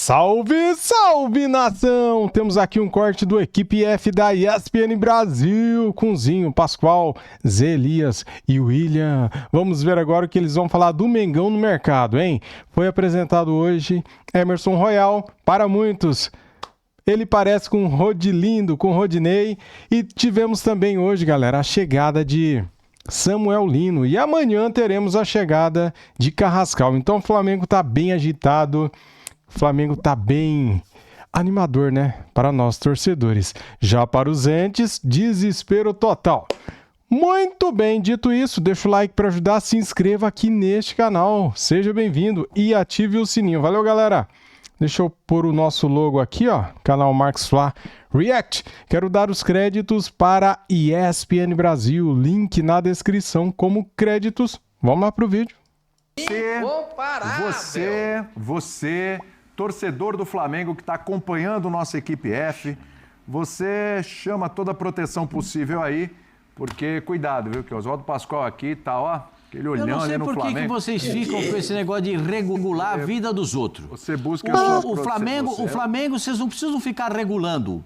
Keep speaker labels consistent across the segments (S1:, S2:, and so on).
S1: Salve, salve, nação! Temos aqui um corte do Equipe F da ESPN Brasil, com Zinho, Pascoal, Zé Elias e William. Vamos ver agora o que eles vão falar do Mengão no mercado, hein? Foi apresentado hoje Emerson Royal, para muitos. Ele parece com Rodilindo, com Rodinei. E tivemos também hoje, galera, a chegada de Samuel Lino. E amanhã teremos a chegada de Carrascal. Então o Flamengo tá bem agitado. O Flamengo tá bem animador, né? Para nós torcedores. Já para os entes, desespero total. Muito bem, dito isso, deixa o like para ajudar, se inscreva aqui neste canal. Seja bem-vindo e ative o sininho. Valeu, galera! Deixa eu pôr o nosso logo aqui, ó. Canal Marcos Flá React. Quero dar os créditos para ESPN Brasil. Link na descrição como créditos. Vamos lá pro vídeo.
S2: Você, torcedor do Flamengo que está acompanhando nossa equipe F, você chama toda a proteção possível aí, porque cuidado, viu, que o Oswaldo Pascoal aqui tá, ó, aquele olhão ali no Flamengo.
S3: Eu não sei por que vocês ficam com esse negócio de regular a vida dos outros.
S2: Você busca
S3: o Flamengo, vocês não precisam ficar regulando.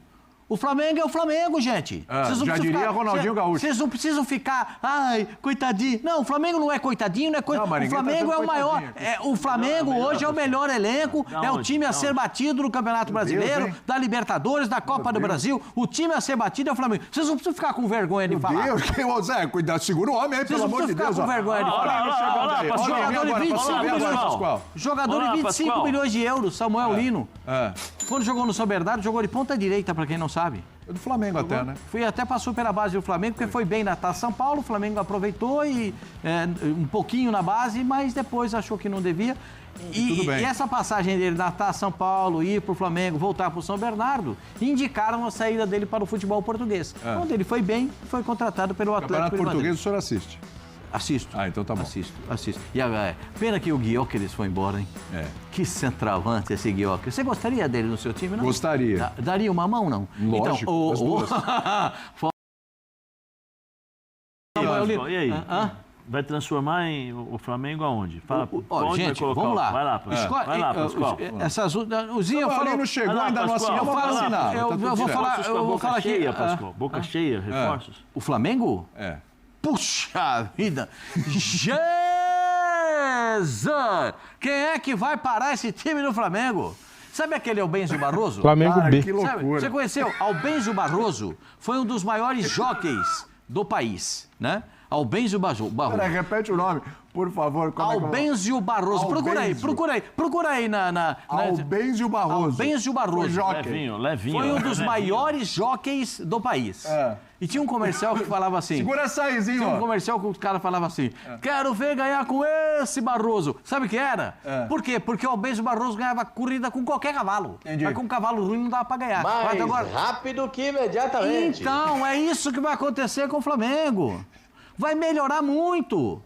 S3: O Flamengo é o Flamengo, gente.
S2: Já diria Ronaldinho Gaúcho.
S3: Vocês não precisam ficar, ai, coitadinho. Não, o Flamengo não é coitadinho, não é coitadinho. O Flamengo é o maior. O Flamengo hoje é o melhor elenco, é o time a ser batido no Campeonato Brasileiro, da Libertadores, da Copa do Brasil. O time a ser batido é o Flamengo. Vocês não precisam ficar com vergonha de falar.
S2: Meu Deus, Zé, cuidado, segura o homem aí, pelo amor de Deus.
S3: Vocês não precisam ficar com vergonha de falar. Jogador de 25 milhões de euros, Samuel Lino. Quando jogou no São Bernardo, jogou de ponta direita, pra quem não sabe.
S2: É do Flamengo até, né?
S3: Até passou pela base do Flamengo, porque foi bem na Taça São Paulo, o Flamengo aproveitou e um pouquinho na base, mas depois achou que não devia. E essa passagem dele na Taça São Paulo, ir pro Flamengo, voltar pro São Bernardo, indicaram a saída dele para o futebol português. Quando ele foi bem, foi contratado pelo Atlético de Madrid.
S2: Campeonato português o senhor assiste?
S3: Assisto.
S2: Então tá bom.
S3: Assisto. E pena que o Gyökeres foi embora, hein? Que centroavante esse Gyökeres. Você gostaria dele no seu time, não?
S2: Gostaria.
S3: Daria uma mão, não?
S2: Lógico,
S4: E aí? Vai transformar o Flamengo aonde? Fala, onde
S3: gente,
S4: vai colocar?
S3: vamos lá.
S4: Vai lá, Pascoal. Vai lá, Pascoal.
S3: O Zinho falou...
S2: não chegou, ainda não assinou, vai assinar.
S3: Eu vou falar aqui...
S4: cheia, Pascoal. Boca cheia, reforços.
S3: O Flamengo? Puxa vida! Jesus! Quem é que vai parar esse time no Flamengo? Sabe aquele Albenzio Barroso?
S1: Flamengo B.
S2: Que loucura.
S3: Você conheceu? Albenzio Barroso foi um dos maiores jockeys do país, né? Albenzio Barroso.
S2: Peraí, repete o nome, por favor.
S3: Albenzio Barroso. Procura aí na...
S2: Albenzio Barroso.
S3: Albenzio Barroso.
S4: Levinho.
S3: Foi um dos maiores jockeys do país. E tinha um comercial que falava assim...
S2: Segura essa aí, Zinho.
S3: Tinha um comercial que o cara falava assim... Quero ver ganhar com esse Barroso. Sabe o que era? Por quê? Porque o Albenzio Barroso ganhava corrida com qualquer cavalo.
S2: Entendi.
S3: Mas com um cavalo ruim não dava pra ganhar.
S5: Mais rápido que imediatamente.
S3: Então, é isso que vai acontecer com o Flamengo. Vai melhorar muito.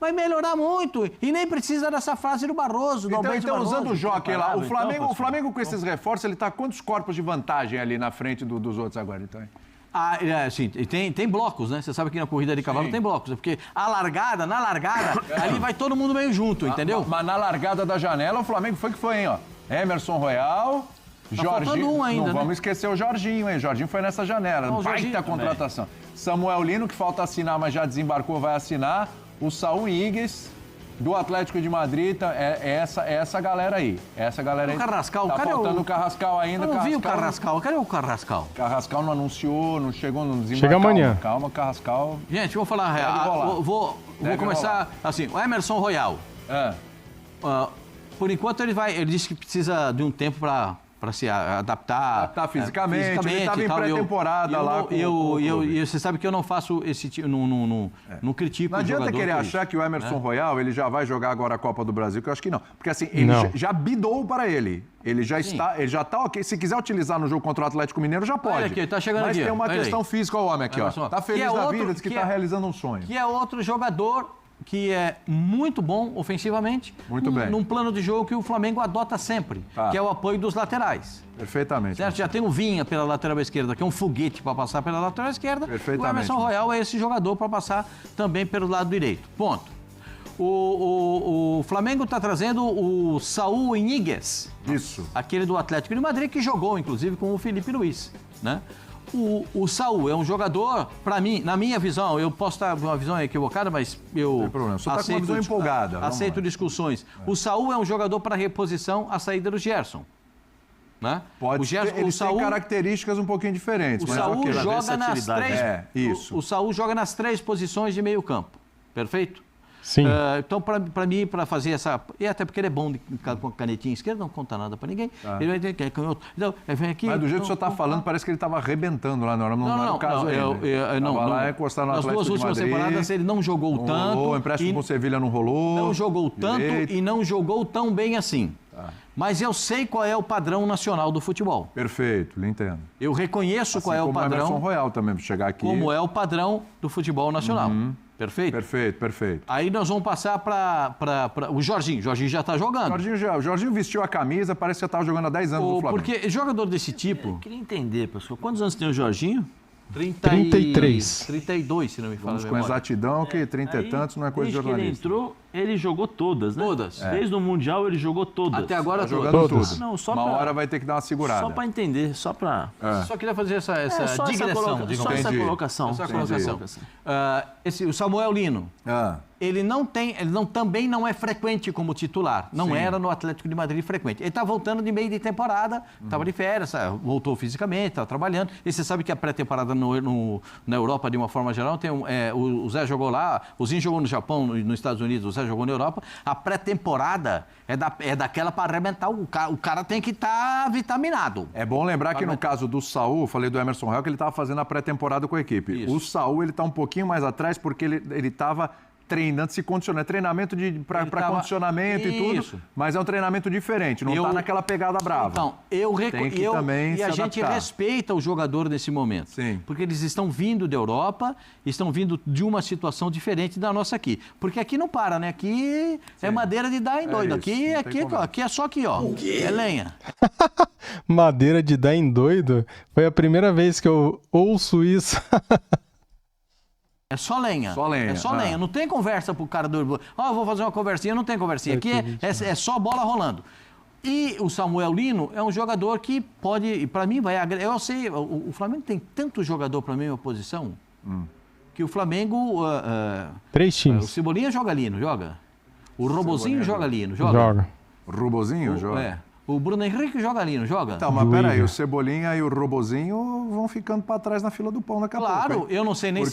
S3: Vai melhorar muito. E nem precisa dessa frase do Barroso, do Albenzio Barroso.
S2: Usando o jockey lá, o Flamengo com esses reforços, ele tá quantos corpos de vantagem ali na frente dos outros agora, então?
S3: Sim, tem blocos, né? Você sabe que na corrida de cavalo tem blocos, porque na largada, ali vai todo mundo meio junto, entendeu?
S2: Mas na largada da janela, o Flamengo foi, hein, ó. Emerson Royal, Jorginho.
S3: Ainda,
S2: não vamos esquecer o Jorginho, hein? Jorginho foi nessa janela. Baita contratação. Samuel Lino, que falta assinar, mas já desembarcou, vai assinar. O Saúl Ñíguez, do Atlético de Madrid, é essa galera aí. Essa galera aí.
S3: O Carrascal,
S2: tá faltando o Carrascal ainda.
S3: Eu não vi o Carrascal. Cadê o Carrascal?
S2: Carrascal não anunciou, não chegou, não desembarcou.
S1: Chega amanhã.
S2: Calma, Carrascal.
S3: Gente, vou falar a real. Vou começar assim. O Emerson Royal. Por enquanto ele disse que precisa de um tempo para se adaptar
S2: fisicamente. Ele estava em pré-temporada lá.
S3: E você sabe que eu não faço esse tipo, não critico
S2: o jogador. Não adianta querer achar que o Emerson Royal ele já vai jogar agora a Copa do Brasil, que eu acho que não. Porque assim, ele já bidou para ele. Ele já está ok. Se quiser utilizar no jogo contra o Atlético Mineiro, já pode.
S3: Olha aqui, tá chegando
S2: Mas
S3: aqui.
S2: tem uma questão física, o homem aqui, ó. Tá feliz da vida, diz que tá realizando um sonho.
S3: Que é outro jogador que é muito bom ofensivamente.
S2: Muito bem.
S3: Num plano de jogo que o Flamengo adota sempre, que é o apoio dos laterais.
S2: Perfeitamente.
S3: Certo? Já tem o Vinha pela lateral esquerda, que é um foguete para passar pela lateral esquerda.
S2: Perfeitamente.
S3: O Emerson Royal é esse jogador para passar também pelo lado direito. Ponto. O Flamengo está trazendo o Saúl Ñíguez.
S2: Isso.
S3: Aquele do Atlético de Madrid, que jogou, inclusive, com o Felipe Luiz, né? O Saúl é um jogador, para mim, na minha visão, eu posso estar com uma visão equivocada, mas eu
S2: Não tem problema. Você está com uma visão empolgada.
S3: Aceito discussões. O Saúl é um jogador para reposição à saída do Gerson. Né?
S2: Pode ser, ele tem características um pouquinho diferentes.
S3: O Saúl joga nas três.
S2: Isso.
S3: O Saúl joga nas 3 posições de meio campo. Perfeito?
S1: Sim.
S3: Então, para mim, para fazer essa... E até porque ele é bom com a canetinha esquerda, não conta nada para ninguém.
S2: Tá.
S3: Ele vai ter que é canhoto. Então, vem aqui...
S2: Mas do jeito que o senhor está falando, parece que ele estava arrebentando lá na hora. Não era o caso ainda.
S3: Não.
S2: Lá encostar no
S3: Nas
S2: Atlético
S3: 2 últimas
S2: de Madrid,
S3: temporadas ele não jogou tanto.
S2: O empréstimo com o Sevilha não rolou.
S3: Não jogou tanto
S2: direito.
S3: e não jogou tão bem assim.
S2: Tá.
S3: Mas eu sei qual é o padrão nacional do futebol.
S2: Perfeito, lhe entendo.
S3: Eu reconheço qual é o
S2: como
S3: padrão.
S2: Emerson Royal também, para chegar aqui.
S3: Como é o padrão do futebol nacional. Perfeito?
S2: Perfeito.
S3: Aí nós vamos passar para o Jorginho. O Jorginho já está jogando.
S2: O Jorginho vestiu a camisa, parece que já estava jogando há 10 anos no Flamengo.
S3: Porque jogador desse tipo...
S4: Eu queria entender, pessoal. Quantos anos tem o Jorginho?
S1: 33.
S3: 32, se não me fala a
S2: Vamos com
S3: memória.
S2: exatidão, que 30 e tantos não é coisa de
S4: Desde que ele
S2: jornalista.
S4: entrou, ele jogou todas, né?
S3: Todas.
S4: Desde o Mundial ele jogou todas.
S3: Até agora
S2: Tá
S3: todas.
S2: jogando
S1: Todas.
S2: tudo.
S4: Não, só
S2: Uma
S4: pra-
S2: hora vai ter que dar uma segurada.
S4: Só para entender, só para...
S3: Só queria fazer essa
S4: só
S3: digressão,
S4: essa,
S3: digamos.
S4: só essa
S2: Entendi.
S4: colocação.
S3: Essa
S4: Só essa
S3: colocação. O Samuel Lino,
S2: Ah,
S3: ele também não é frequente como titular. Não era no Atlético de Madrid frequente. Ele está voltando de meio de temporada, estava de férias, voltou fisicamente, estava trabalhando. E você sabe que a pré-temporada na Europa, de uma forma geral, tem o Zé jogou lá, o Zinho jogou no Japão, nos Estados Unidos, o Zé jogou na Europa. A pré-temporada é daquela para arrebentar. O cara tem que estar vitaminado.
S2: é bom lembrar que no caso do Saúl, falei do Emerson Royal, que ele estava fazendo a pré-temporada com a equipe.
S3: Isso.
S2: O Saúl, ele está um pouquinho mais atrás porque ele estava treinando, se condicionando. É treinamento para condicionamento e tudo,
S3: Isso.
S2: mas é um treinamento diferente, não está naquela pegada brava.
S3: Então,
S2: Tem que também
S3: e
S2: se
S3: a gente
S2: adaptar.
S3: respeita o jogador nesse momento.
S2: Sim.
S3: Porque eles estão vindo da Europa, estão vindo de uma situação diferente da nossa aqui. Porque aqui não para, né? Aqui é madeira de dar em doido.
S2: isso, não tem conversa.
S3: Aqui é só aqui, ó. É lenha.
S1: Madeira de dar em doido. Foi a primeira vez que eu ouço isso.
S3: É só lenha.
S2: Só lenha,
S3: É só
S2: ah.
S3: lenha. Não tem conversa pro cara do... vou fazer uma conversinha. Não tem conversinha. Aqui é só bola rolando. E o Samuel Lino é um jogador que pode... Para mim, vai... Eu sei, o Flamengo tem tanto jogador para a mesma posição que o Flamengo...
S1: 3
S3: o
S1: times.
S3: Cebolinha joga Lino, joga. O Robozinho joga Lino, joga.
S1: Joga.
S2: Rubozinho joga?
S3: O Bruno Henrique joga Lino, joga.
S2: Então, mas peraí, o Cebolinha e o Robozinho vão ficando para trás na fila do pão daqui a pouco.
S3: Claro,
S2: hein?
S3: eu não sei nem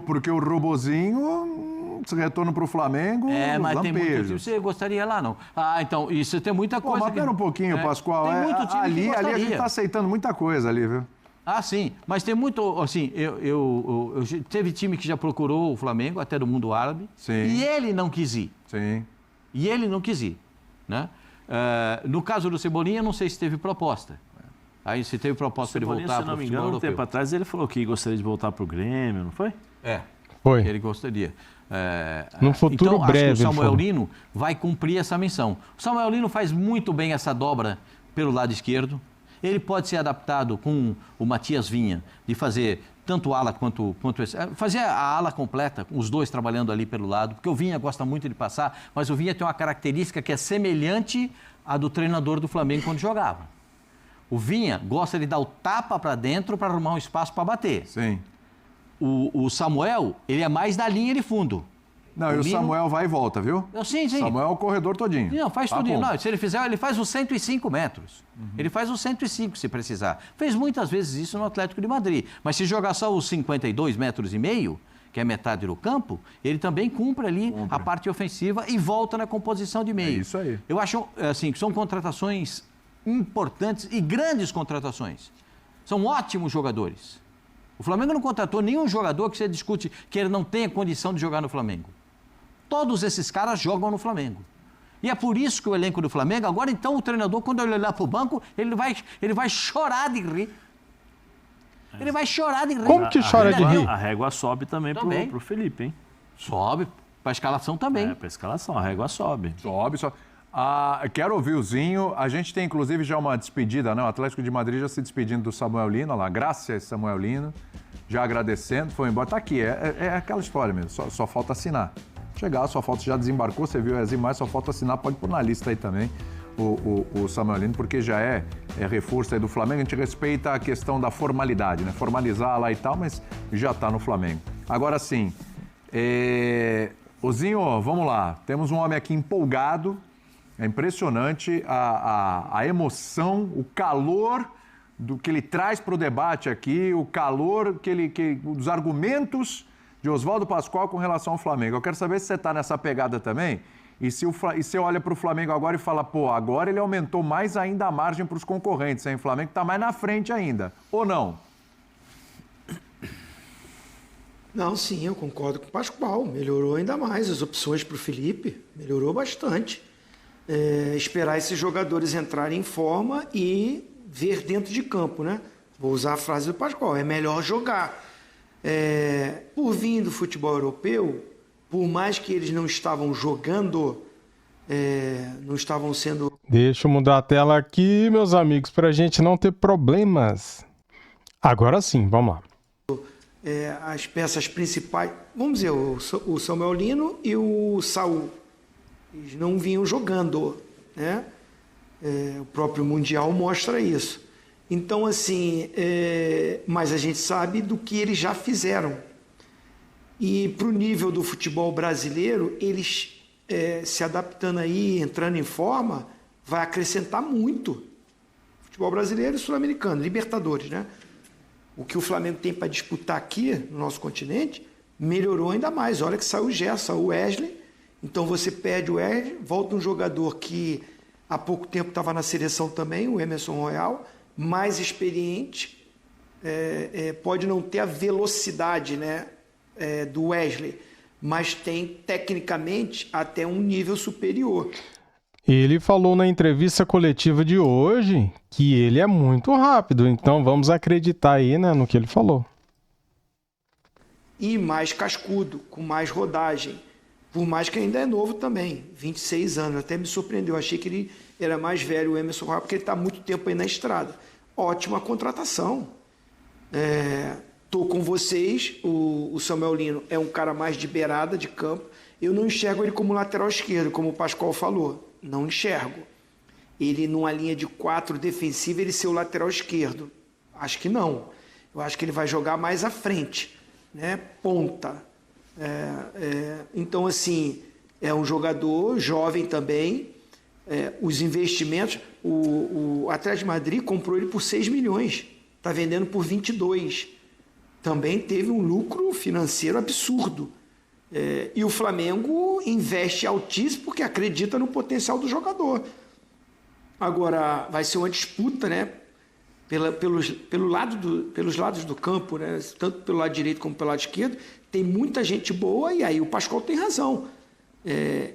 S2: Porque o Robozinho se retorna para o Flamengo,
S3: mas tem muito
S2: lampejo.
S3: time. Você gostaria lá, não? Então, isso tem muita
S2: Pô,
S3: coisa.
S2: mas pera um pouquinho, Pascoal.
S3: Tem muito time
S2: ali
S3: que
S2: a gente
S3: gostaria.
S2: está aceitando muita coisa ali, viu?
S3: Sim, mas tem muito, assim, teve time que já procurou o Flamengo, até do mundo árabe,
S2: Sim.
S3: e ele não quis ir.
S2: Sim.
S3: E ele não quis ir, né? No caso do Cebolinha, não sei se teve proposta. Aí se teve proposta de
S4: Cebolinha,
S3: voltar
S4: se
S3: para o
S4: não me
S3: futebol
S4: engano, um
S3: europeu.
S4: tempo atrás ele falou que gostaria de voltar para o Grêmio, não foi?
S1: Foi.
S3: Ele gostaria.
S1: No futuro
S3: então,
S1: breve,
S3: acho que o
S1: ele
S3: Samuel
S1: falou.
S3: Lino vai cumprir essa missão. O Samuel Lino faz muito bem essa dobra pelo lado esquerdo. Ele pode ser adaptado com o Matias Vinha, de fazer tanto ala quanto esse. Fazer a ala completa, os dois trabalhando ali pelo lado, porque o Vinha gosta muito de passar, mas o Vinha tem uma característica que é semelhante à do treinador do Flamengo quando jogava. O Vinha gosta de dar o tapa para dentro para arrumar um espaço para bater.
S2: Sim.
S3: O Samuel, ele é mais da linha de fundo.
S2: Não, e o
S3: Lino-
S2: Samuel vai e volta, viu?
S3: Sim.
S2: Samuel é o corredor todinho.
S3: Não, faz tudo.
S2: bom.
S3: Não, se ele fizer, ele faz os 105 metros. Ele faz os 105 se precisar. Fez muitas vezes isso no Atlético de Madrid. Mas se jogar só os 52 metros e meio, que é metade do campo, ele também cumpre ali a parte ofensiva e volta na composição de meio.
S2: É isso aí.
S3: Eu acho assim, que são contratações importantes e grandes contratações. São ótimos jogadores. O Flamengo não contratou nenhum jogador que você discute que ele não tenha condição de jogar no Flamengo. Todos esses caras jogam no Flamengo. E é por isso que o elenco do Flamengo, agora então o treinador, quando ele olhar para o banco, ele vai chorar de rir. Ele vai chorar de rir.
S1: Como que chora de rir?
S4: A régua sobe também
S3: Também.
S4: pro Felipe, hein?
S3: Sobe, para a escalação também.
S4: Pra escalação, a régua sobe.
S2: Sobe. Quero ouvir o Zinho. A gente tem, inclusive, já uma despedida, né? O Atlético de Madrid já se despedindo do Samuel Lino. Olha lá, graças Samuel Lino. Já agradecendo, foi embora. Tá aqui, é aquela história mesmo. Só falta assinar. chegar, só falta, já desembarcou, você viu as imagens, só falta assinar, pode pôr na lista aí também o Samuel Lino, porque já é reforço aí do Flamengo. A gente respeita a questão da formalidade, né? Formalizar lá e tal, mas já está no Flamengo. Agora sim, Ozinho, vamos lá, temos um homem aqui empolgado, é impressionante a emoção, o calor do que ele traz para o debate aqui, o calor dos argumentos de Oswaldo Pascoal com relação ao Flamengo. Eu quero saber se você está nessa pegada também e se você olha para o Flamengo agora e fala, pô, agora ele aumentou mais ainda a margem para os concorrentes, hein? O Flamengo está mais na frente ainda, ou não?
S6: Não, sim, eu concordo com o Pascoal. Melhorou ainda mais as opções para o Felipe, melhorou bastante. Esperar esses jogadores entrarem em forma e ver dentro de campo, né? Vou usar a frase do Pascoal, é melhor jogar. Por vir do futebol europeu, por mais que eles não estavam jogando, não estavam sendo...
S1: Deixa eu mudar a tela aqui, meus amigos, para a gente não ter problemas. Agora sim, vamos lá.
S6: As peças principais, vamos dizer, o Samuel Lino e o Saul, eles não vinham jogando, né? O próprio Mundial mostra isso. Então, assim, mas a gente sabe do que eles já fizeram. E para o nível do futebol brasileiro, eles se adaptando aí, entrando em forma, vai acrescentar muito. Futebol brasileiro e sul-americano, Libertadores, né? O que o Flamengo tem para disputar aqui, no nosso continente, melhorou ainda mais. Olha que saiu o Gerson, saiu o Wesley. Então você perde o Wesley, volta um jogador que há pouco tempo estava na seleção também, o Emerson Royal, mais experiente, pode não ter a velocidade, né, do Wesley, mas tem tecnicamente até um nível superior.
S1: Ele falou na entrevista coletiva de hoje que ele é muito rápido, então vamos acreditar aí, né, no que ele falou.
S6: E mais cascudo, com mais rodagem, por mais que ainda é novo também, 26 anos, até me surpreendeu, achei que ele era mais velho, o Emerson Royal, porque ele está há muito tempo aí na estrada. Ótima contratação. Estou com vocês, o Samuel Lino é um cara mais de beirada de campo, eu não enxergo ele como lateral esquerdo, como o Pascoal falou. Não enxergo. Ele, numa linha de 4 defensiva, ele ser o lateral esquerdo. Acho que não. Eu acho que ele vai jogar mais à frente, né? Ponta. Então, assim, é um jogador jovem também. Os investimentos... O Atlético de Madrid comprou ele por 6 milhões. Está vendendo por 22. Também teve um lucro financeiro absurdo. E o Flamengo investe altíssimo porque acredita no potencial do jogador. Agora, vai ser uma disputa, né? Pelos lados do campo, né? Tanto pelo lado direito como pelo lado esquerdo. Tem muita gente boa e aí o Pascoal tem razão.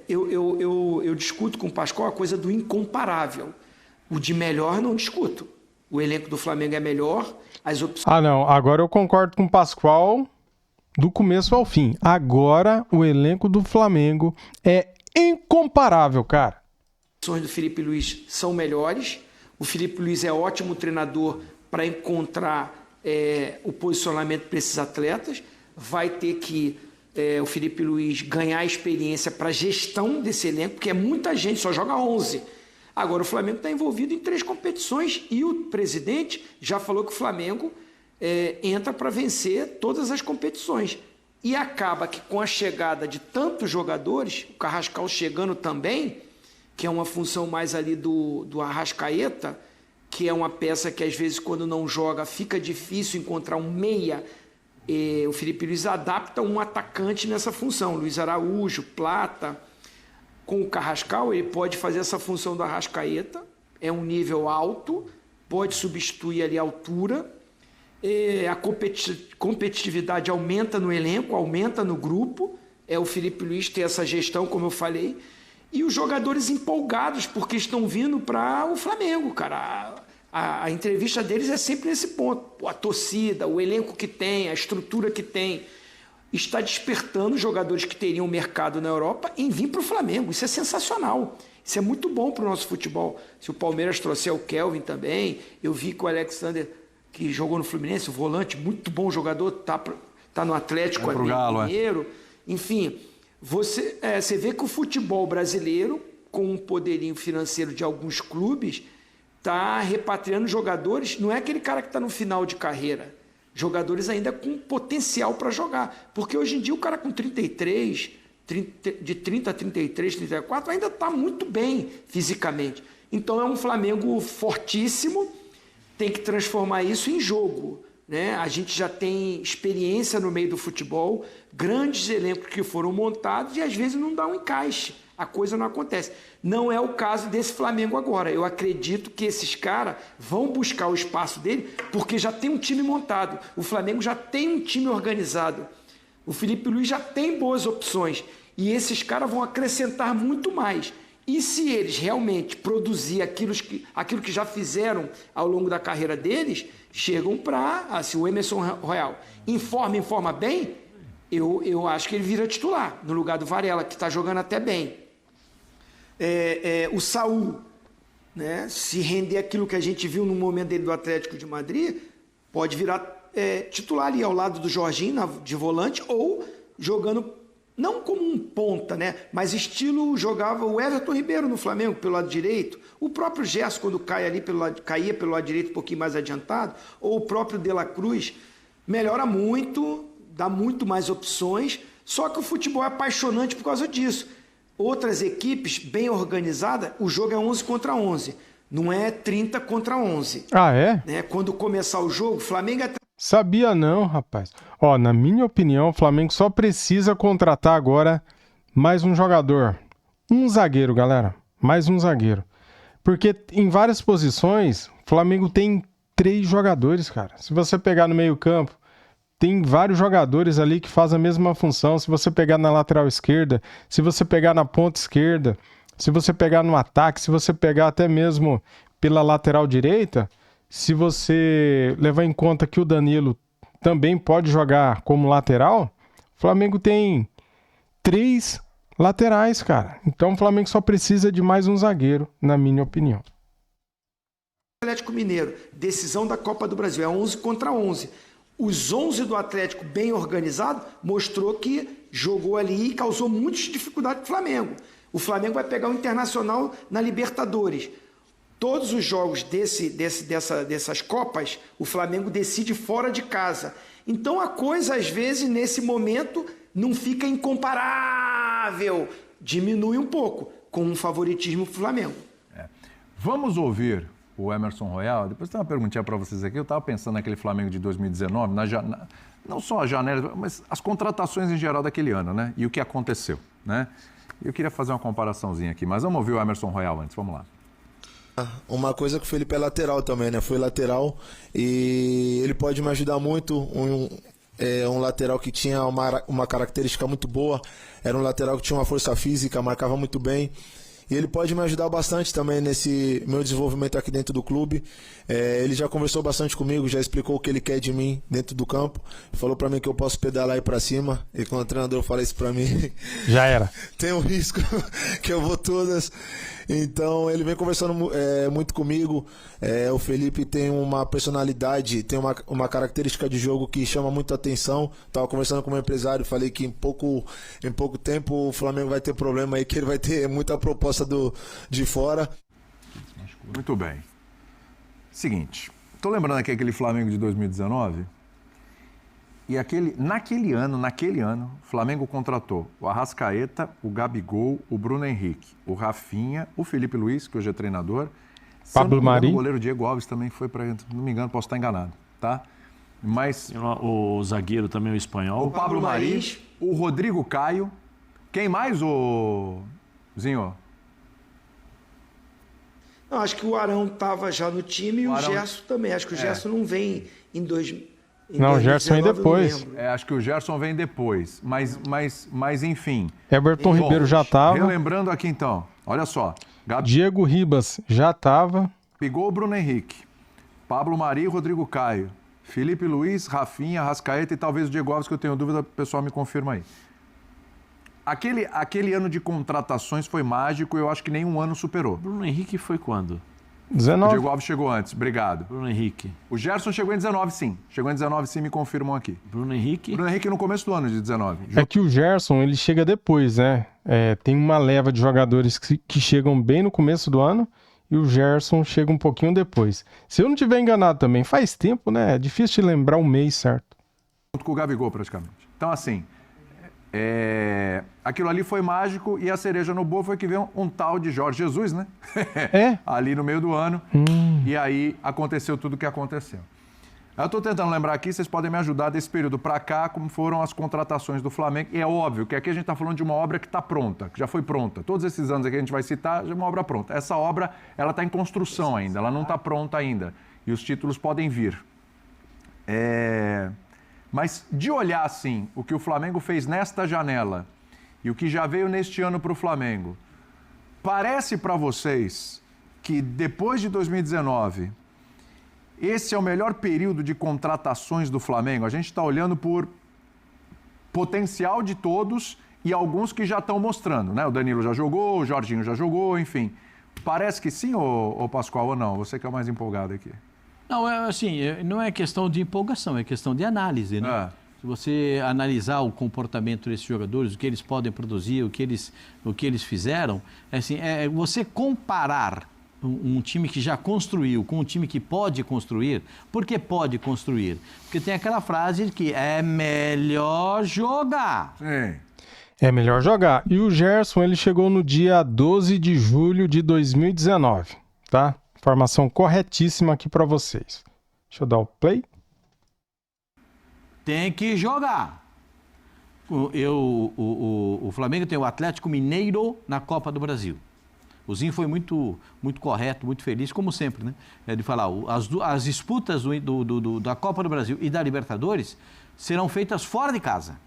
S6: Eu discuto com o Pascoal a coisa do incomparável. O de melhor não discuto. O elenco do Flamengo é melhor, as opções...
S1: não, agora eu concordo com o Pascoal... do começo ao fim. Agora, o elenco do Flamengo é incomparável, cara.
S6: As opções do Felipe Luiz são melhores. O Felipe Luiz é ótimo treinador para encontrar o posicionamento para esses atletas. Vai ter que o Felipe Luiz ganhar experiência para a gestão desse elenco, porque é muita gente, só joga 11. Agora, o Flamengo está envolvido em 3 competições e o presidente já falou que o Flamengo... entra para vencer todas as competições. E acaba que com a chegada de tantos jogadores, o Carrascal chegando também, que é uma função mais ali do Arrascaeta, que é uma peça que às vezes quando não joga fica difícil encontrar um meia, o Felipe Luiz adapta um atacante nessa função, Luiz Araújo, Plata. Com o Carrascal ele pode fazer essa função do Arrascaeta, é um nível alto, pode substituir ali a altura, a competitividade aumenta no elenco, aumenta no grupo, o Felipe Luiz ter essa gestão, como eu falei, e os jogadores empolgados porque estão vindo para o Flamengo, cara. A entrevista deles é sempre nesse ponto. A torcida, o elenco que tem, a estrutura que tem, está despertando jogadores que teriam mercado na Europa em vir para o Flamengo. Isso é sensacional. Isso é muito bom para o nosso futebol. Se o Palmeiras trouxer o Kelvin também, eu vi que o Alexander, que jogou no Fluminense, o volante, muito bom jogador, tá no Atlético Mineiro. Enfim, Você vê que o futebol brasileiro, com o poderio financeiro de alguns clubes, está repatriando jogadores, não é aquele cara que está no final de carreira, jogadores ainda com potencial para jogar, porque hoje em dia o cara com 33, de 30 a 33, 34, ainda está muito bem fisicamente. Então é um Flamengo fortíssimo, tem que transformar isso em jogo, né? A gente já tem experiência no meio do futebol, grandes elencos que foram montados e às vezes não dá um encaixe, a coisa não acontece. Não é o caso desse Flamengo agora. Eu acredito que esses caras vão buscar o espaço dele porque já tem um time montado. O Flamengo já tem um time organizado. O Felipe Luiz já tem boas opções. E esses caras vão acrescentar muito mais. E se eles realmente produzir aquilo que já fizeram ao longo da carreira deles, chegam para... se o Emerson Royal informa bem, eu acho que ele vira titular, no lugar do Varela, que está jogando até bem. O Saúl, né, se render aquilo que a gente viu no momento dele do Atlético de Madrid, pode virar titular ali ao lado do Jorginho, de volante, ou jogando, não como um ponta, né, mas estilo jogava o Everton Ribeiro no Flamengo pelo lado direito, o próprio Gerson quando caía pelo lado direito um pouquinho mais adiantado, ou o próprio De La Cruz, melhora muito, dá muito mais opções, só que o futebol é apaixonante por causa disso. Outras equipes bem organizadas, o jogo é 11 contra 11, não é 30 contra 11.
S1: Ah, é?
S6: Né? Quando começar o jogo, o Flamengo é...
S1: Sabia não, rapaz. Ó, na minha opinião, o Flamengo só precisa contratar agora mais um jogador. Um zagueiro, galera. Mais um zagueiro. Porque em várias posições, o Flamengo tem 3 jogadores, cara. Se você pegar no meio-campo, tem vários jogadores ali que fazem a mesma função. Se você pegar na lateral esquerda, se você pegar na ponta esquerda, se você pegar no ataque, se você pegar até mesmo pela lateral direita, se você levar em conta que o Danilo também pode jogar como lateral, o Flamengo tem 3 laterais, cara. Então o Flamengo só precisa de mais um zagueiro, na minha opinião.
S6: Atlético Mineiro, decisão da Copa do Brasil, é 11 contra 11. Os 11 do Atlético bem organizado mostrou que jogou ali e causou muitas dificuldades para o Flamengo. O Flamengo vai pegar o Internacional na Libertadores. Todos os jogos dessas Copas, o Flamengo decide fora de casa. Então a coisa, às vezes, nesse momento, não fica incomparável. Diminui um pouco, com um favoritismo do Flamengo.
S2: Vamos ouvir o Emerson Royal. Depois tem uma perguntinha para vocês aqui. Eu estava pensando naquele Flamengo de 2019, não só a janela, mas as contratações em geral daquele ano, né? E o que aconteceu, né? Eu queria fazer uma comparaçãozinha aqui, mas vamos ouvir o Emerson Royal antes. Vamos lá.
S7: Uma coisa que o Felipe é lateral também, né? Foi lateral e ele pode me ajudar muito. Um lateral que tinha uma característica muito boa. Era um lateral que tinha uma força física, marcava muito bem. E ele pode me ajudar bastante também nesse meu desenvolvimento aqui dentro do clube. Ele já conversou bastante comigo, já explicou o que ele quer de mim dentro do campo. Falou pra mim que eu posso pedalar aí pra cima. E quando o treinador fala isso pra mim...
S1: Já era.
S7: Tem um risco que eu vou todas. Então ele vem conversando muito comigo. O Felipe tem uma personalidade, tem uma característica de jogo que chama muita atenção. Estava conversando com o meu empresário, falei que em pouco tempo o Flamengo vai ter problema aí, que ele vai ter muita proposta de fora.
S2: Muito bem. Seguinte, tô lembrando aqui aquele Flamengo de 2019 e naquele ano, o Flamengo contratou o Arrascaeta, o Gabigol, o Bruno Henrique, o Rafinha, o Felipe Luiz, que hoje é treinador,
S1: Pablo Mari.
S2: O goleiro Diego Alves também foi para, não me engano, posso estar enganado, tá? Mas
S4: o zagueiro também, o espanhol.
S2: O Pablo Mari, o Rodrigo Caio, quem mais, o Zinho?
S6: Não, acho que o Arão estava já no time e o Gerson também. Acho que o Gerson não vem em
S1: Não, o Gerson vem depois.
S2: Acho que o Gerson vem depois. Mas enfim.
S1: Everton Ribeiro já estava.
S2: Relembrando aqui então, olha só.
S1: Diego Ribas já estava.
S2: Pegou o Bruno Henrique, Pablo Mari, Rodrigo Caio, Felipe Luiz, Rafinha, Arrascaeta e talvez o Diego Alves, que eu tenho dúvida, o pessoal me confirma aí. Aquele ano de contratações foi mágico e eu acho que nenhum ano superou.
S4: Bruno Henrique foi quando?
S1: 19.
S2: O Diego Alves chegou antes, obrigado.
S4: Bruno Henrique.
S2: O Gerson chegou em 19, sim. Chegou em 19, sim, me confirmam aqui.
S4: Bruno Henrique.
S2: Bruno Henrique no começo do ano de 19.
S1: É que o Gerson, ele chega depois, né? Tem uma leva de jogadores que chegam bem no começo do ano e o Gerson chega um pouquinho depois. Se eu não tiver enganado também, faz tempo, né? É difícil de lembrar o mês certo.
S2: Junto com o Gabigol, praticamente. Então, assim, aquilo ali foi mágico e a cereja no bolo foi que veio um tal de Jorge Jesus, né? Ali no meio do ano. E aí aconteceu tudo o que aconteceu. Eu estou tentando lembrar aqui, vocês podem me ajudar desse período para cá, como foram as contratações do Flamengo. E é óbvio que aqui a gente está falando de uma obra que está pronta, que já foi pronta. Todos esses anos aqui a gente vai citar, já é uma obra pronta. Essa obra, ela está em construção ainda, ela não está pronta ainda. E os títulos podem vir. Mas de olhar assim, o que o Flamengo fez nesta janela e o que já veio neste ano para o Flamengo, parece para vocês que depois de 2019, esse é o melhor período de contratações do Flamengo? A gente está olhando por potencial de todos e alguns que já estão mostrando, né? O Danilo já jogou, o Jorginho já jogou, enfim. Parece que sim, ô Pascoal, ou não? Você que é o mais empolgado aqui.
S3: Não, assim, não é questão de empolgação, é questão de análise, né? Se você analisar o comportamento desses jogadores, o que eles podem produzir, o que eles fizeram, assim, você comparar um time que já construiu com um time que pode construir. Por que pode construir? Porque tem aquela frase de que é melhor jogar.
S2: Sim.
S1: É melhor jogar. E o Gerson, ele chegou no dia 12 de julho de 2019, tá? Informação corretíssima aqui para vocês. Deixa eu dar o play.
S3: Tem que jogar. O Flamengo tem o Atlético Mineiro na Copa do Brasil. O Zinho foi muito correto, muito feliz, como sempre, né? De falar, as disputas da Copa do Brasil e da Libertadores serão feitas fora de casa.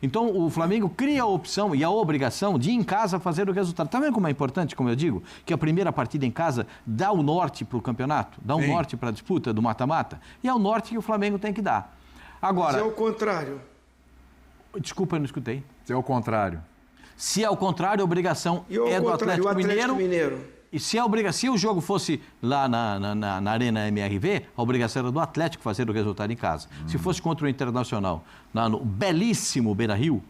S3: Então, o Flamengo cria a opção e a obrigação de, em casa, fazer o resultado. Está vendo como é importante, como eu digo, que a primeira partida em casa dá o norte para o campeonato, dá o norte para a disputa do mata-mata, e é o norte que o Flamengo tem que dar. Agora...
S6: Se é o contrário.
S3: Desculpa, eu não escutei.
S2: Se é o contrário.
S3: Se é o contrário, a obrigação é do Atlético Mineiro. E se o jogo fosse lá na Arena MRV, a obrigação era do Atlético fazer o resultado em casa. Se fosse contra o Internacional, no belíssimo Beira-Rio,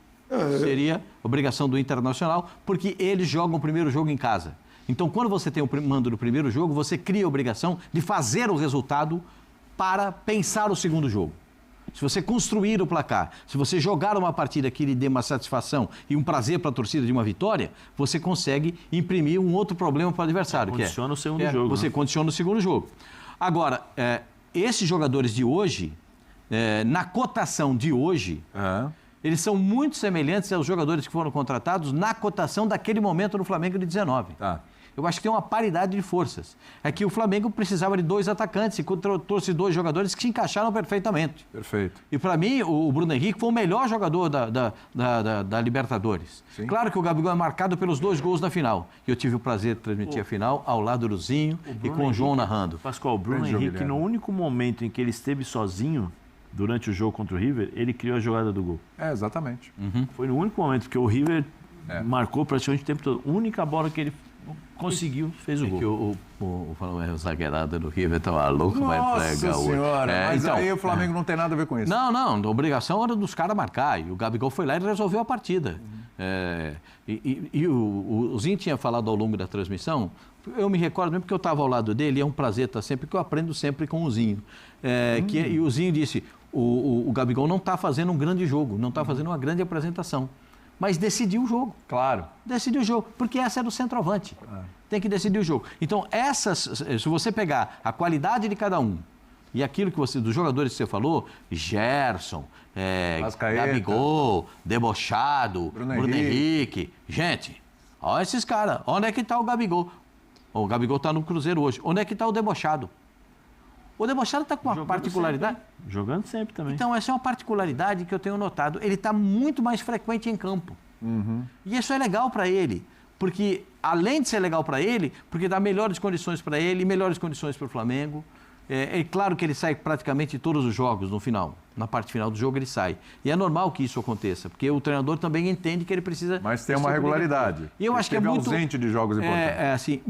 S3: seria obrigação do Internacional, porque eles jogam o primeiro jogo em casa. Então, quando você tem o mando do primeiro jogo, você cria a obrigação de fazer o resultado para pensar o segundo jogo. Se você construir o placar, se você jogar uma partida que lhe dê uma satisfação e um prazer para a torcida de uma vitória, você consegue imprimir um outro problema para o adversário.
S4: Condiciona o segundo jogo.
S3: Você condiciona o segundo jogo. Agora, esses jogadores de hoje, na cotação de hoje, eles são muito semelhantes aos jogadores que foram contratados na cotação daquele momento no Flamengo de 19.
S2: Tá.
S3: Eu acho que tem uma paridade de forças. É que o Flamengo precisava de 2 atacantes e trouxe 2 jogadores que se encaixaram perfeitamente.
S2: Perfeito.
S3: E para mim, o Bruno Henrique foi o melhor jogador da Libertadores.
S2: Sim.
S3: Claro que o Gabigol é marcado pelos 2 gols da final. E eu tive o prazer de transmitir a final ao lado do Zinho e com o João narrando.
S4: Pascoal, o Bruno Henrique, no único momento em que ele esteve sozinho, durante o jogo contra o River, ele criou a jogada do gol.
S2: Exatamente.
S4: Foi no único momento que o River marcou praticamente o tempo todo. A única bola que ele conseguiu, fez o gol.
S3: O zagueirado do River estava louco,
S2: Nossa
S3: vai entregar o...
S2: senhora, mas aí o Flamengo não tem nada a ver com isso.
S3: Não, a obrigação era dos caras marcar, e o Gabigol foi lá e resolveu a partida. O Zinho tinha falado ao longo da transmissão, eu me recordo mesmo porque eu estava ao lado dele, é um prazer estar sempre, porque eu aprendo sempre com o Zinho. E o Zinho disse, o Gabigol não está fazendo um grande jogo, não está fazendo uma grande apresentação. Mas decidiu o jogo.
S2: Claro.
S3: Decidiu o jogo, porque essa é do centroavante. Tem que decidir o jogo. Então, se você pegar a qualidade de cada um e aquilo que dos jogadores que você falou, Gerson, Gabigol, Debochado, Bruno Henrique. Gente, olha esses caras. Onde é que está o Gabigol? O Gabigol está no Cruzeiro hoje. Onde é que está o Debochado? O Debochado está com uma particularidade.
S4: Jogando sempre também.
S3: Então, essa é uma particularidade que eu tenho notado. Ele está muito mais frequente em campo. E isso é legal para ele. Porque, além de ser legal para ele, porque dá melhores condições para ele e melhores condições para o Flamengo. É claro que ele sai praticamente de todos os jogos no final. Na parte final do jogo ele sai. E é normal que isso aconteça, porque o treinador também entende que ele precisa...
S2: Mas tem uma regularidade.
S3: E eu acho que é muito...
S2: ausente de jogos importantes.
S3: Assim,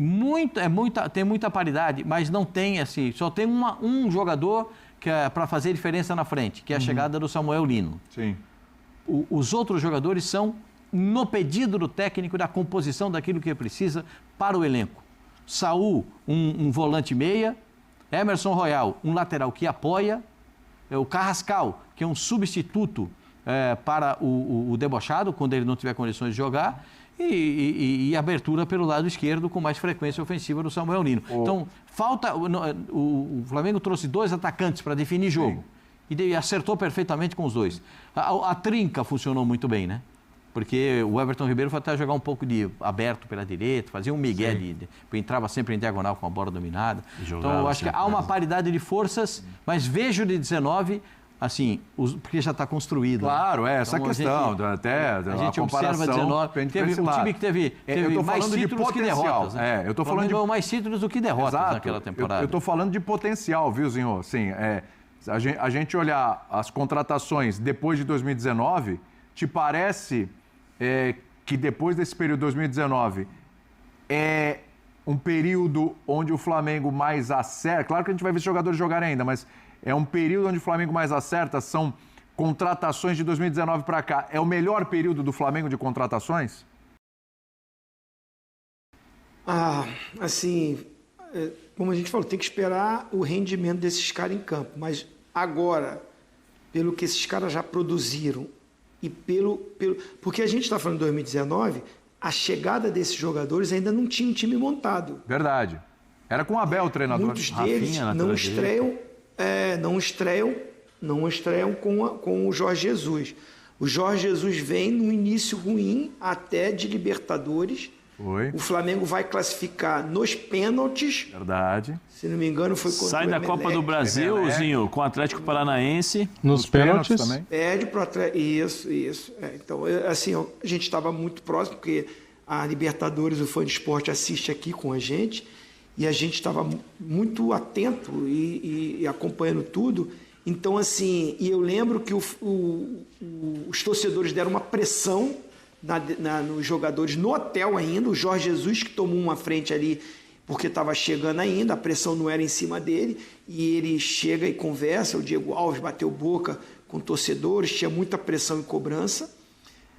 S3: tem muita paridade, mas não tem, assim, só tem um jogador que é para fazer diferença na frente, que é a chegada do Samuel Lino.
S2: Sim.
S3: Os outros jogadores são no pedido do técnico da composição daquilo que precisa para o elenco. Saul, um volante meia, Emerson Royal, um lateral que apoia, o Carrascal, que é um substituto para o debochado, quando ele não tiver condições de jogar, e abertura pelo lado esquerdo com mais frequência ofensiva do Samuel Lino. Então, falta... O Flamengo trouxe 2 atacantes para definir jogo. E acertou perfeitamente com os 2. A trinca funcionou muito bem, né? Porque o Everton Ribeiro foi até jogar um pouco de aberto pela direita, fazia um migué, entrava sempre em diagonal com a bola dominada. Então, eu acho que há uma paridade de forças, mas vejo de 19, assim, porque já está construído.
S2: Claro, essa
S3: então,
S2: questão,
S3: a gente observa 19, teve um time que teve mais títulos que derrotas. Né?
S2: Eu estou falando de
S3: mais títulos do que derrotas naquela temporada.
S2: Eu estou falando de potencial, viu, Zinho? Assim, a gente olhar as contratações depois de 2019, te parece que depois desse período de 2019 é um período onde o Flamengo mais acerta. Claro que a gente vai ver os jogadores jogarem ainda, mas é um período onde o Flamengo mais acerta, são contratações de 2019 para cá. É o melhor período do Flamengo de contratações?
S6: Assim, como a gente falou, tem que esperar o rendimento desses caras em campo. Mas agora, pelo que esses caras já produziram e porque a gente está falando de 2019, a chegada desses jogadores ainda não tinha um time montado.
S2: Verdade. Era com o Abel o treinador.
S6: Muitos deles não estreiam com o Jorge Jesus. O Jorge Jesus vem num início ruim até de Libertadores.
S2: Foi.
S6: O Flamengo vai classificar nos pênaltis.
S2: Verdade.
S6: Se não me engano, foi contra
S4: Sai
S6: o
S4: da
S6: Emelec.
S4: Copa do Brasil, Zinho, com o Atlético Paranaense.
S1: Nos pênaltis
S2: também.
S6: Perde para o Atlético. Isso. Então, assim, a gente estava muito próximo, porque a Libertadores, o Fã de Esporte, assiste aqui com a gente. E a gente estava muito atento e acompanhando tudo. Então, assim, e eu lembro que os torcedores deram uma pressão nos jogadores no hotel ainda. O Jorge Jesus que tomou uma frente ali porque estava chegando ainda, a pressão não era em cima dele, e ele chega e conversa, o Diego Alves bateu boca com torcedores, tinha muita pressão e cobrança.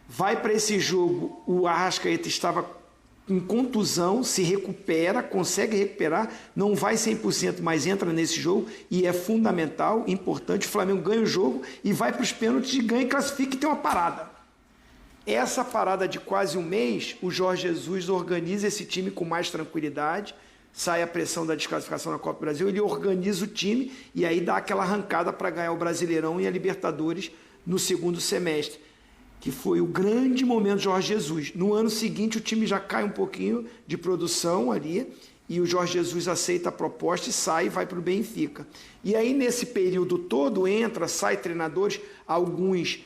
S6: Vai para esse jogo, o Arrascaeta estava em contusão, se recupera, consegue recuperar, não vai 100%, mas entra nesse jogo e é fundamental, importante. O Flamengo ganha o jogo e vai para os pênaltis e ganha e classifica e tem uma parada. Essa parada de quase um mês, o Jorge Jesus organiza esse time com mais tranquilidade, sai a pressão da desclassificação na Copa do Brasil, ele organiza o time e aí dá aquela arrancada para ganhar o Brasileirão e a Libertadores no segundo semestre, que foi o grande momento do Jorge Jesus. No ano seguinte, o time já cai um pouquinho de produção ali, e o Jorge Jesus aceita a proposta e sai e vai para o Benfica. E aí, nesse período todo, sai treinadores, alguns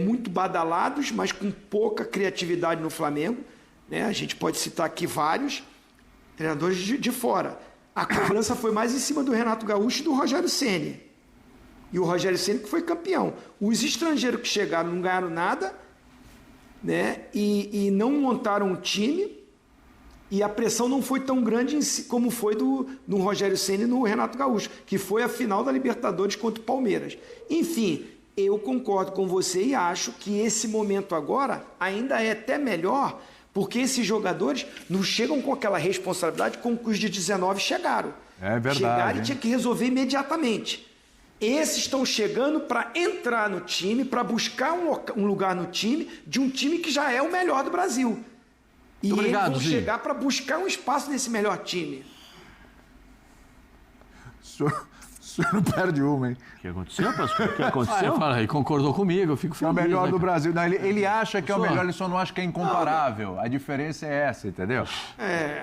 S6: muito badalados, mas com pouca criatividade no Flamengo, né? A gente pode citar aqui vários treinadores de fora. A cobrança foi mais em cima do Renato Gaúcho e do Rogério Ceni. E o Rogério Ceni que foi campeão. Os estrangeiros que chegaram não ganharam nada, né? E não montaram um time, e a pressão não foi tão grande como foi no Rogério Ceni e no Renato Gaúcho, que foi a final da Libertadores contra o Palmeiras. Enfim, eu concordo com você e acho que esse momento agora ainda é até melhor, porque esses jogadores não chegam com aquela responsabilidade como os de 19 chegaram.
S2: É verdade.
S6: Chegaram e tinha que resolver imediatamente. Esses estão chegando para entrar no time, para buscar um lugar no time, de um time que já é o melhor do Brasil. E eles vão chegar para buscar um espaço nesse melhor time.
S2: O senhor não perde uma, hein?
S4: O que aconteceu, Pascoal? O que aconteceu?
S3: Fala aí, concordou comigo, eu fico feliz.
S2: É o melhor do
S3: cara.
S2: Brasil. Não, ele acha que é o melhor, ele só não acha que é incomparável. A diferença é essa, entendeu?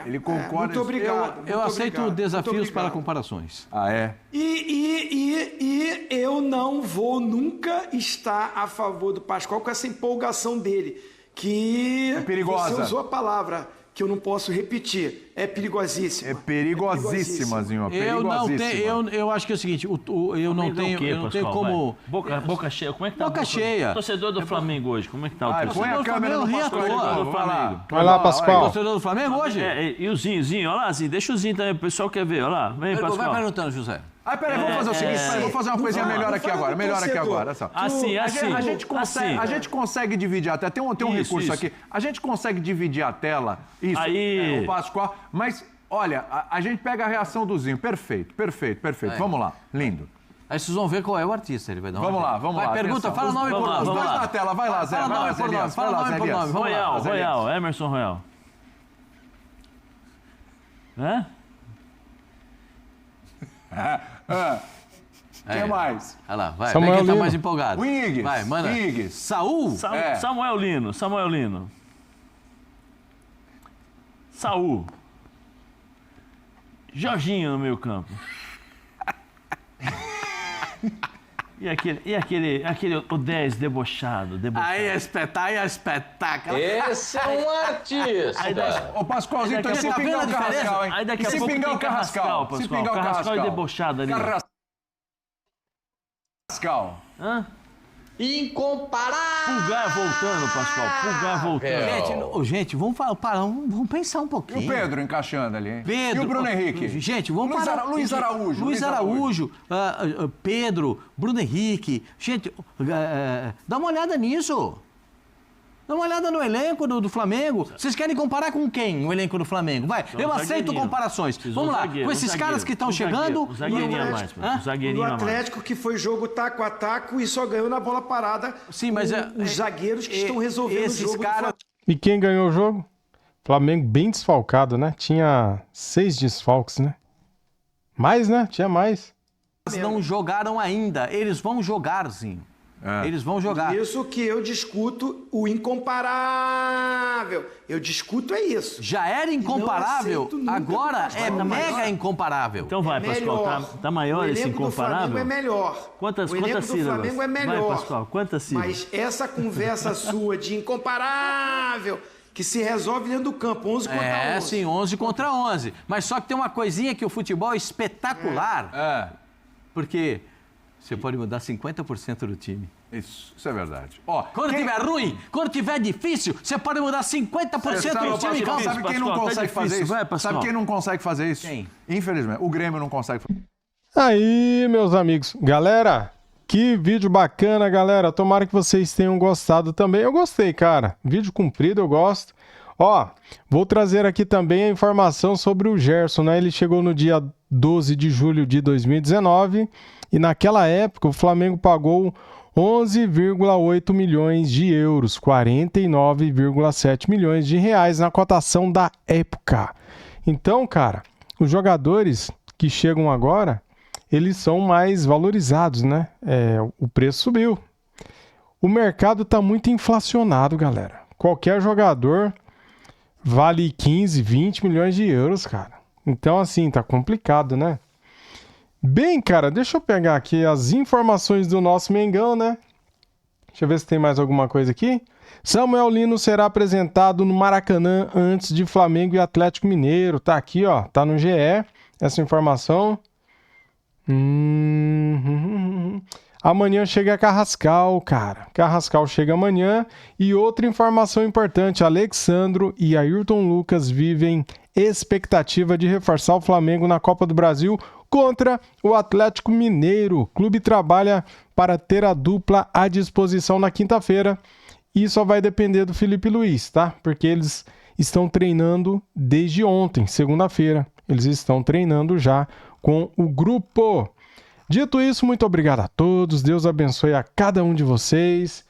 S2: Ele concorda.
S6: Muito obrigado.
S3: Eu aceito desafios para comparações.
S2: Ah, é?
S6: E eu não vou nunca estar a favor do Pascoal com essa empolgação dele, que
S2: é perigosa.
S6: você usou a palavra, que eu não posso repetir. É perigosíssima.
S2: É perigosíssima, Zinho.
S3: Eu acho que é o seguinte, eu não tenho como...
S4: Boca cheia, como é que tá?
S3: Boca cheia.
S4: Torcedor do Flamengo hoje, como é que tá o torcedor?
S2: Põe a câmera no Pascoal do Flamengo.
S1: Vai lá, Pascoal.
S3: Torcedor do Flamengo hoje?
S4: E o Zinho, olha lá, Zinho, deixa o Zinho também, o pessoal quer ver, olha lá. Vem, Pascoal.
S3: Vai perguntando, José.
S2: Peraí, vamos fazer o seguinte, vou fazer uma coisinha melhor aqui agora.
S4: Assim.
S2: A gente consegue dividir a tela. Tem um recurso aqui. A gente consegue dividir a tela. Isso.
S4: Aí.
S2: O Pascoal. Mas, olha, a gente pega a reação do Zinho. Perfeito. Vamos lá. Lindo.
S3: Aí vocês vão ver qual é o artista. Ele vai dar
S2: Vamos lá.
S3: Vai, pergunta,
S2: atenção.
S3: fala nome por nome.
S2: Os dois na tela. Vai lá, Zé.
S3: Fala nome por nome. Fala nome por nome.
S4: Royal, Emerson Royal. Hã?
S2: Quem mais?
S3: Olha lá, vai.
S1: Samuel
S3: Quem tá
S1: Lino.
S3: mais empolgado?
S2: O Igues.
S3: Vai, manda.
S2: Igues.
S3: Saul?
S4: Samuel Lino. Saul. Jorginho no meio campo. E aquele o 10 debochado.
S3: Aí é espetáculo.
S5: Esse é um artista.
S2: Ô, Pascoalzinho, então se pingar o Carrascal, hein?
S4: Aí daqui a
S2: Se
S4: pouco
S2: pingar
S4: tem
S2: o Carrascal,
S4: Pascoal.
S2: se pingar o
S4: Carrascal e debochado ali.
S2: Carrascal.
S4: Hã?
S5: Incomparável.
S4: Pulgar voltando, Pascoal.
S3: Gente, vamos pensar um pouquinho.
S2: E o Pedro encaixando ali, hein?
S3: Pedro.
S2: E o Bruno Henrique?
S3: Gente, vamos parar.
S2: Luiz Araújo.
S3: Luiz Araújo, Pedro, Bruno Henrique. Gente, dá uma olhada nisso. Dá uma olhada no elenco do Flamengo. Vocês querem comparar com quem o elenco do Flamengo? Vai, eu aceito comparações. Vamos lá, com esses caras que estão chegando.
S4: Um zagueirinho a mais, mano. Um zagueirinho a mais.
S6: O Atlético que foi jogo taco a taco e só ganhou na bola parada.
S3: Sim, mas
S6: os zagueiros que estão resolvendo
S3: esses
S6: o jogo.
S3: caras.
S1: E quem ganhou o jogo? Flamengo bem desfalcado, né? Tinha 6 desfalques, né? Mais, né? Tinha mais.
S3: Eles não jogaram ainda. Eles vão jogar, sim. Eles vão jogar.
S6: Isso que eu discuto o incomparável. Eu discuto é isso.
S3: Já era incomparável, agora é mega incomparável.
S4: Então vai, Pascoal, tá maior esse incomparável?
S6: O elenco do Flamengo é melhor.
S4: Quantas
S6: sílabas?
S4: do Flamengo
S6: é melhor.
S4: Vai, Pascoal, quantas sílabas?
S6: Mas essa conversa sua de incomparável, que se resolve dentro do campo, 11 contra 11.
S3: É, sim, 11 contra 11. Mas só que tem uma coisinha que o futebol é espetacular. Porque você pode mudar 50% do time.
S2: Isso é verdade.
S3: Quando tiver ruim, quando tiver difícil, você pode mudar 50% do time em campo.
S2: Sabe quem não consegue fazer isso? Sabe quem não consegue fazer isso?
S3: Quem?
S2: Infelizmente, o Grêmio não consegue fazer.
S1: Aí, meus amigos. Galera, que vídeo bacana, galera. Tomara que vocês tenham gostado também. Eu gostei, cara. Vídeo comprido, eu gosto. Vou trazer aqui também a informação sobre o Gerson, né? Ele chegou no dia 12 de julho de 2019 e naquela época o Flamengo pagou 11,8 milhões de euros, 49,7 milhões de reais na cotação da época. Então, cara, os jogadores que chegam agora, eles são mais valorizados, né? O preço subiu. O mercado tá muito inflacionado, galera. Qualquer jogador vale 15, 20 milhões de euros, cara. Então, assim, tá complicado, né? Bem, cara, deixa eu pegar aqui as informações do nosso Mengão, né? Deixa eu ver se tem mais alguma coisa aqui. Samuel Lino será apresentado no Maracanã antes de Flamengo e Atlético Mineiro. Tá aqui, ó. Tá no GE essa informação. Amanhã chega Carrascal, cara. Carrascal chega amanhã. E outra informação importante: Alexandro e Ayrton Lucas vivem expectativa de reforçar o Flamengo na Copa do Brasil contra o Atlético Mineiro. O clube trabalha para ter a dupla à disposição na quinta-feira. E só vai depender do Felipe Luiz, tá? Porque eles estão treinando desde ontem, segunda-feira. Eles estão treinando já com o grupo. Dito isso, muito obrigado a todos. Deus abençoe a cada um de vocês.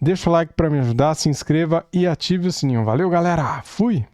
S1: Deixa o like para me ajudar, se inscreva e ative o sininho. Valeu, galera. Fui!